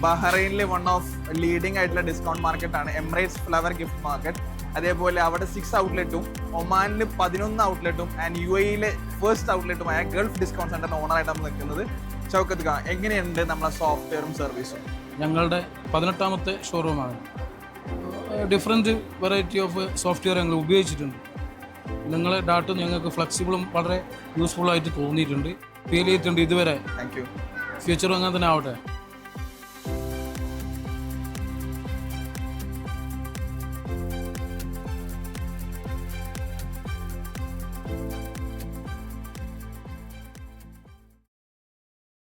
ബഹ്റൈനിലെ one of leading ആയിട്ടുള്ള discount മാർക്കറ്റാണ് Emirates flower gift market. അതേപോലെ അവിടെ 6 ഔട്ട്ലെറ്റും ഒമാനിൽ 11 ഔട്ട്ലെറ്റും ആൻഡ് UAE ഫസ്റ്റ് ഔട്ട്ലെറ്റുമായ ഗൾഫ് ഡിസ്കൗണ്ട് സെന്ററിന്റെ ഓണറായിട്ട് നമ്മൾ നിൽക്കുന്നത്. ഷൗക്കത്ത് ഖാൻ, എങ്ങനെയുണ്ട് നമ്മളെ സോഫ്റ്റ്വെയറും സർവീസും? ഞങ്ങളുടെ 18ാമത്തെ ഷോറൂമാണ്. ഡിഫറെൻറ്റ് വെറൈറ്റി ഓഫ് സോഫ്റ്റ്വെയർ ഞങ്ങൾ ഉപയോഗിച്ചിട്ടുണ്ട്. നിങ്ങളെ ഡാറ്റ ഞങ്ങൾക്ക് ഫ്ലെക്സിബിളും വളരെ യൂസ്ഫുള്ളായിട്ട് തോന്നിയിട്ടുണ്ട്, ഫീൽ ചെയ്തിട്ടുണ്ട് ഇതുവരെ. Thank you. ഫ്യൂച്ചറും അങ്ങനെ തന്നെ ആവട്ടെ.